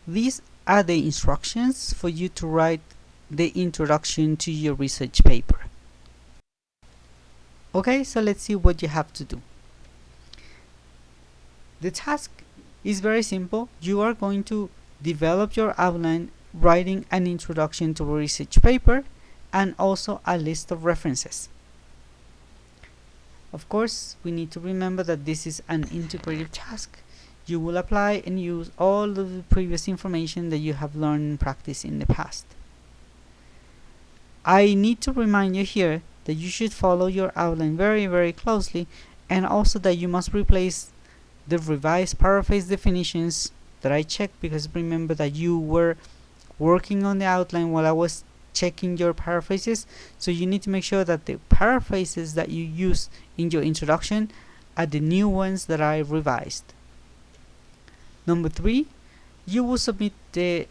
these are the instructions for you to write the introduction to your research paper. Okay, so let's see what you have to do. The task is very simple. You are going to develop your outline, writing an introduction to a research paper, and also a list of references. Of course, we need to remember that this is an integrative task. You will apply and use all of the previous information that you have learned and practiced in the past. I need to remind you here that you should follow your outline very, very closely, and also that you must replace the revised paraphrase definitions that I checked, because remember that you were working on the outline while I was checking your paraphrases, so you need to make sure that the paraphrases that you use in your introduction are the new ones that I revised. Number 3, you will submit the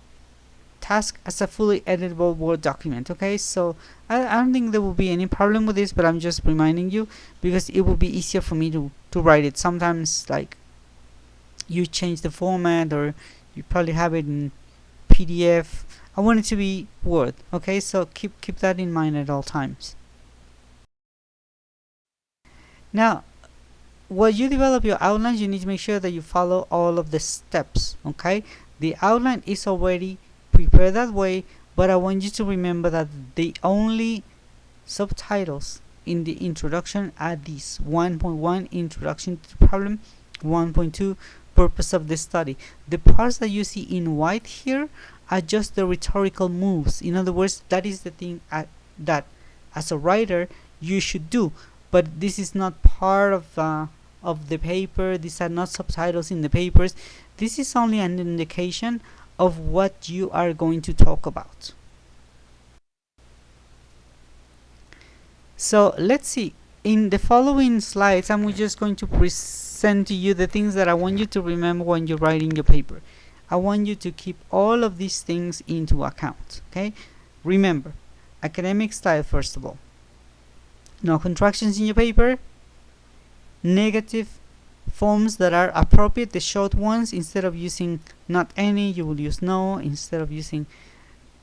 task as a fully editable Word document. Okay, so I don't think there will be any problem with this, but I'm just reminding you because it will be easier for me to write it. Sometimes, like, you change the format, or you probably have it in PDF. I want it to be Word. Okay, so keep that in mind at all times. Now, while you develop your outlines, you need to make sure that you follow all of the steps. Okay, the outline is already prepared that way, but I want you to remember that the only subtitles in the introduction are these: 1.1 introduction to the problem, 1.2 purpose of the study. The parts that you see in white here are just the rhetorical moves. In other words, that is the thing that as a writer you should do, but this is not part of the paper. These are not subtitles in the papers. This is only an indication of what you are going to talk about. So let's see. In the following slides, I'm just going to present to you the things that I want you to remember when you're writing your paper. I want you to keep all of these things into account. Okay, remember, academic style first of all. No contractions in your paper. Negative forms that are appropriate, the short ones. Instead of using not any, you will use no. Instead of using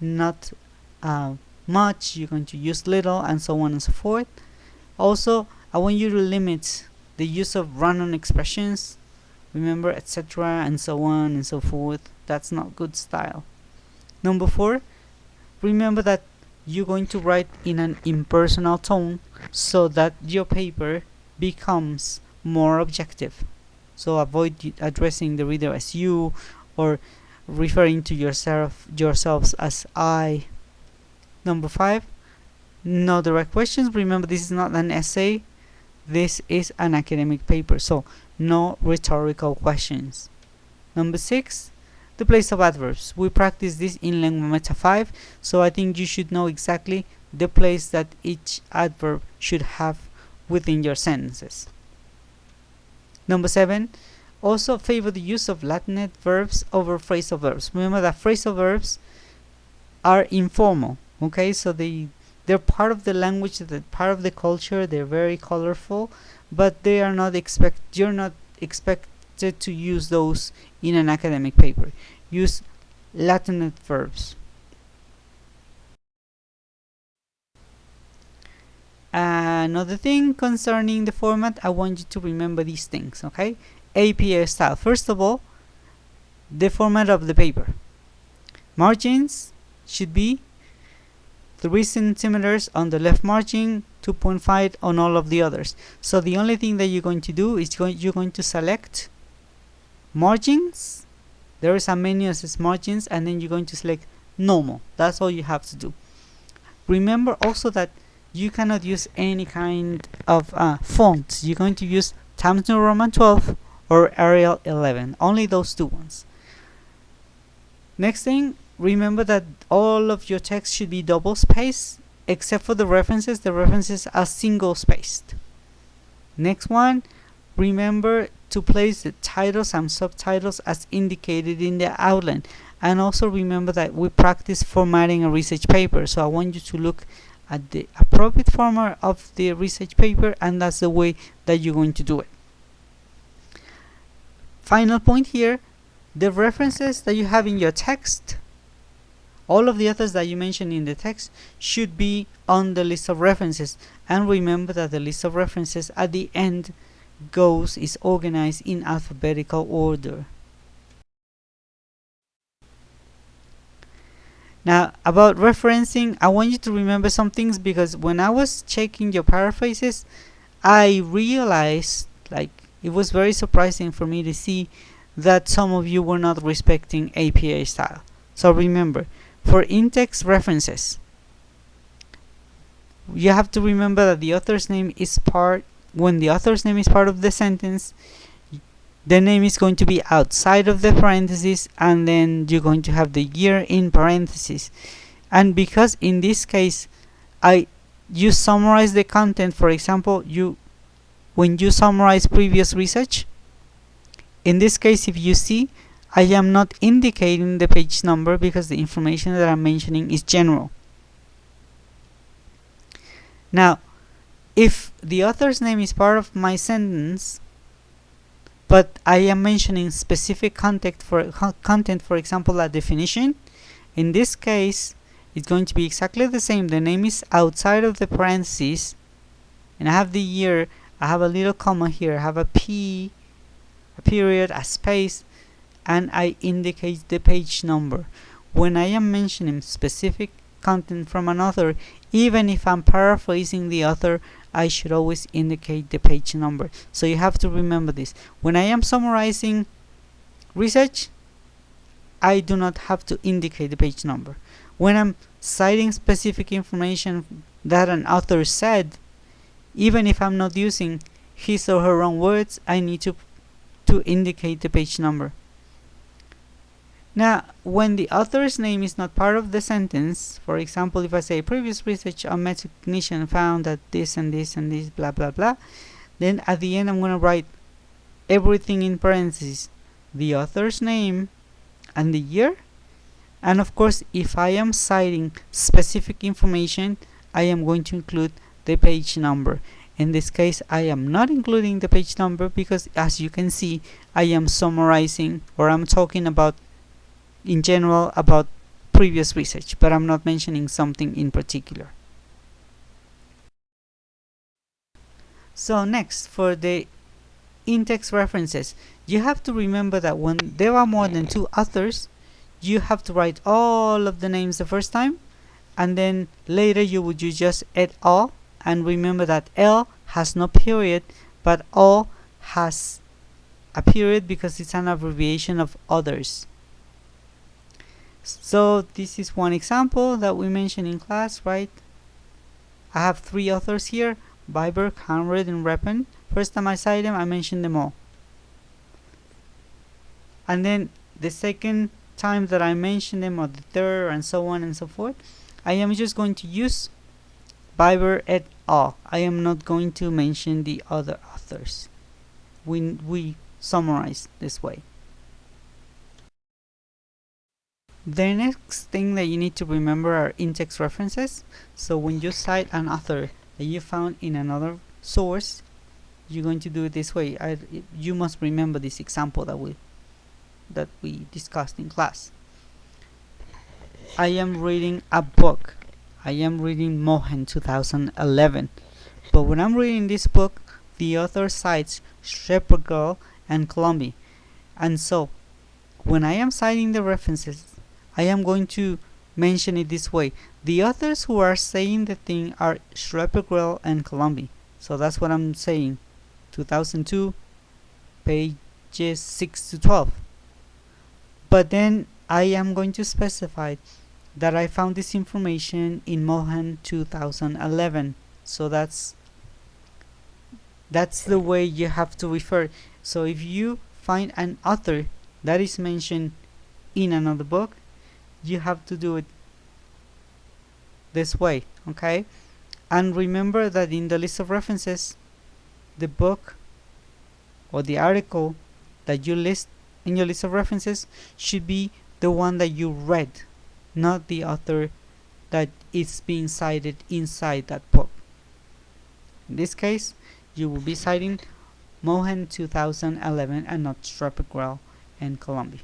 not much, you're going to use little, and so on and so forth. Also, I want you to limit the use of run-on expressions. Remember, etc., and so on and so forth. That's not good style. Number 4, remember that you're going to write in an impersonal tone so that your paper becomes more objective. So avoid addressing the reader as you, or referring to yourselves as I. Number 5, no direct questions. Remember, this is not an essay. This is an academic paper, so no rhetorical questions. Number 6, the place of adverbs. We practice this in Lengua Meta 5, so I think you should know exactly the place that each adverb should have within your sentences. Number 7, also favor the use of Latinate verbs over phrasal verbs. Remember that phrasal verbs are informal. Okay, so they're part of the language, they're part of the culture, they're very colorful, but they are not you're not expected to use those in an academic paper. Use Latinate verbs. Another thing concerning the format, I want you to remember these things. Okay, APA style. First of all, the format of the paper. Margins should be 3 centimeters on the left margin, 2.5 on all of the others. So the only thing that you're going to do is you're going to select margins. There is a menu that says margins, and then you're going to select normal. That's all you have to do. Remember also that you cannot use any kind of fonts. You're going to use Times New Roman 12 or Arial 11. Only those two ones. Next thing, remember that all of your text should be double spaced, except for the references. The references are single spaced. Next one, remember to place the titles and subtitles as indicated in the outline. And also remember that we practice formatting a research paper. So I want you to look at the appropriate format of the research paper, and that's the way that you're going to do it. Final point here, The references that you have in your text, all of the authors that you mention in the text should be on the list of references. And remember that the list of references at the end is organized in alphabetical order. Now, about referencing, I want you to remember some things, because when I was checking your paraphrases, I realized, like, it was very surprising for me to see that some of you were not respecting APA style. So remember, for in-text references, you have to remember that the author's name is when the author's name is part of the sentence, the name is going to be outside of the parentheses, and then you're going to have the year in parentheses. And because in this case you summarize the content, for example, when you summarize previous research, in this case, if you see, I am not indicating the page number because the information that I'm mentioning is general. Now, if the author's name is part of my sentence, but I am mentioning specific content, for example, a definition, in this case, it's going to be exactly the same. The name is outside of the parentheses, and I have the year, I have a little comma here, I have a P, a period, a space, and I indicate the page number. When I am mentioning specific content from an author, even if I'm paraphrasing the author, I should always indicate the page number. So you have to remember this. When I am summarizing research, I do not have to indicate the page number. When I'm citing specific information that an author said, even if I'm not using his or her own words, I need to indicate the page number. Now, when the author's name is not part of the sentence, for example, if I say previous research on metacognition found that this and this and this, blah blah blah, then at the end I'm going to write everything in parentheses, the author's name and the year. And of course, if I am citing specific information, I am going to include the page number. In this case, I am not including the page number because, as you can see, I am summarizing, or I'm talking about in general about previous research, but I'm not mentioning something in particular. So next, for the in-text references, you have to remember that when there are more than 2 authors, you have to write all of the names the first time, and then later you would use just et al. And remember that L has no period, but O has a period because it's an abbreviation of others. So this is one example that we mentioned in class, right? I have 3 authors here, Biber, Conrad, and Reppen. First time I cite them, I mentioned them all. And then the second time that I mention them, or the third, and so on and so forth, I am just going to use Biber et al. I am not going to mention the other authors. We summarize this way. The next thing that you need to remember are in-text references. So when you cite an author that you found in another source, you're going to do it this way. You must remember this example that we discussed in class. I am reading a book. I am reading Mohan 2011. But when I'm reading this book, the author cites Shepherd and Columbia. And so, when I am citing the references, I am going to mention it this way. The authors who are saying the thing are Schlepper and Columbia. So that's what I'm saying. 2002, pages 6 to 12. But then I am going to specify that I found this information in Mohan 2011. So that's the way you have to refer. So if you find an author that is mentioned in another book, you have to do it this way, okay? And remember that in the list of references, the book or the article that you list in your list of references should be the one that you read, not the author that is being cited inside that book. In this case, you will be citing Mohan 2011 and not Schlepper and Columbia.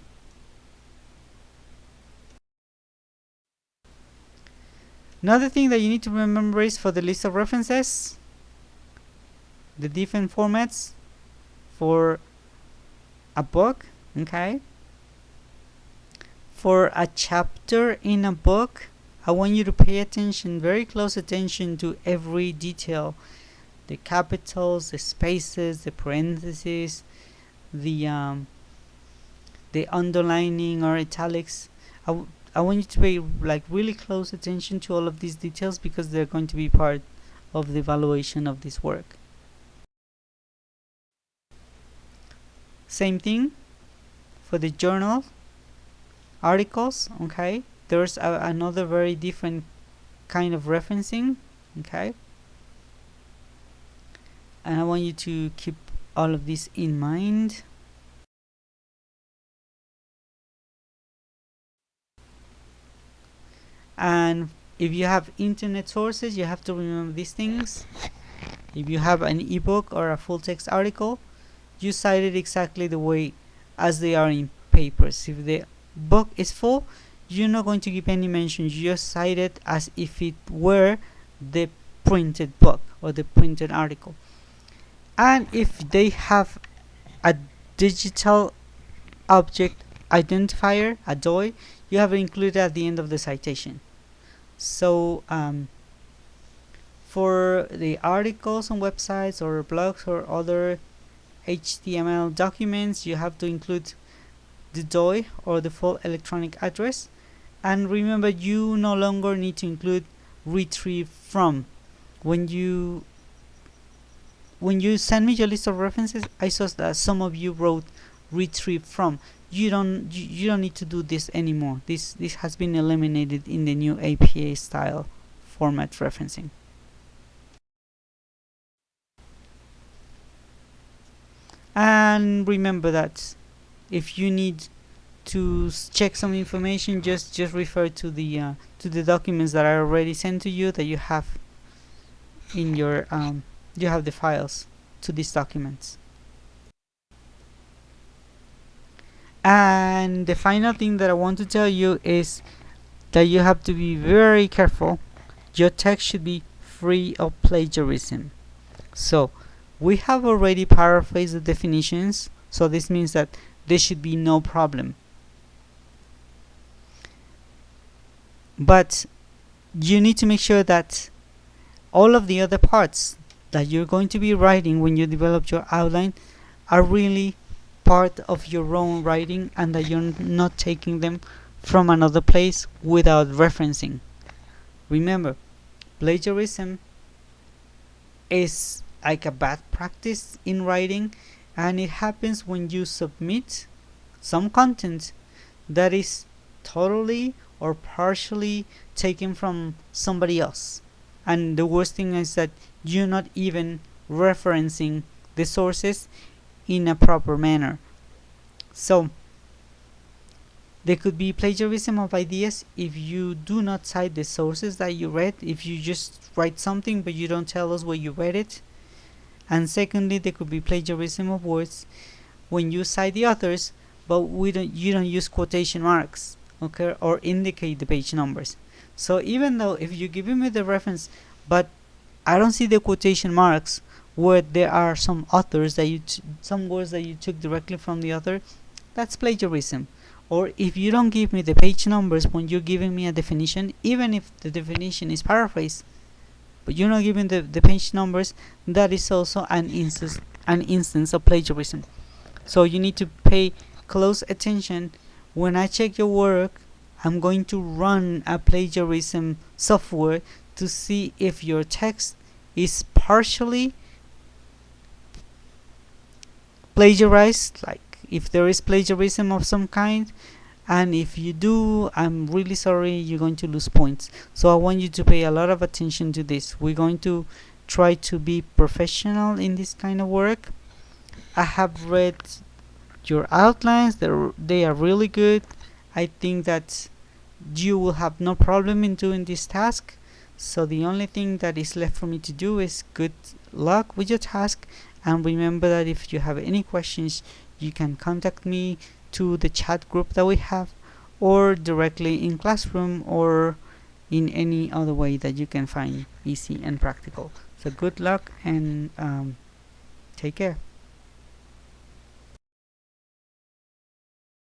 Another thing that you need to remember is for the list of references, the different formats for a book, okay? For a chapter in a book, I want you to pay attention, very close attention to every detail. The capitals, the spaces, the parentheses, the underlining or italics. I want you to pay like really close attention to all of these details because they're going to be part of the evaluation of this work. Same thing for the journal articles, okay? There's another very different kind of referencing, okay? And I want you to keep all of this in mind. And if you have internet sources, you have to remember these things. If you have an ebook or a full text article, you cite it exactly the way as they are in papers. If the book is full, you're not going to give any mention. You just cite it as if it were the printed book or the printed article. And if they have a digital object identifier, a DOI, you have it included at the end of the citation. So for the articles on websites or blogs or other HTML documents, you have to include the DOI or the full electronic address. And remember, you no longer need to include retrieve from. When you send me your list of references, I saw that some of you wrote retrieve from. You don't need to do this anymore. This has been eliminated in the new APA style format referencing. And remember that if you need to check some information, just refer to the documents that are already sent to you, that you have in your you have the files to these documents. And the final thing that I want to tell you is that you have to be very careful. Your text should be free of plagiarism. So we have already paraphrased the definitions, so this means that there should be no problem. But you need to make sure that all of the other parts that you're going to be writing when you develop your outline are really part of your own writing, and that you're not taking them from another place without referencing. Remember, plagiarism is like a bad practice in writing, and it happens when you submit some content that is totally or partially taken from somebody else. And the worst thing is that you're not even referencing the sources in a proper manner. So there could be plagiarism of ideas if you do not cite the sources that you read, if you just write something but you don't tell us where you read it. And secondly, there could be plagiarism of words when you cite the authors but you don't use quotation marks, okay, or indicate the page numbers. So even though if you're giving me the reference but I don't see the quotation marks where there are some authors that some words that you took directly from the author, that's plagiarism. Or if you don't give me the page numbers when you're giving me a definition, even if the definition is paraphrased, but you're not giving the page numbers, that is also an instance of plagiarism. So you need to pay close attention. When I check your work, I'm going to run a plagiarism software to see if your text is partially plagiarized, like if there is plagiarism of some kind, and if you do, I'm really sorry, you're going to lose points. So I want you to pay a lot of attention to this. We're going to try to be professional in this kind of work. I have read your outlines, they are really good. I think that you will have no problem in doing this task. So the only thing that is left for me to do is good luck with your task, and remember that if you have any questions, you can contact me to the chat group that we have, or directly in Classroom, or in any other way that you can find easy and practical. So good luck, and take care.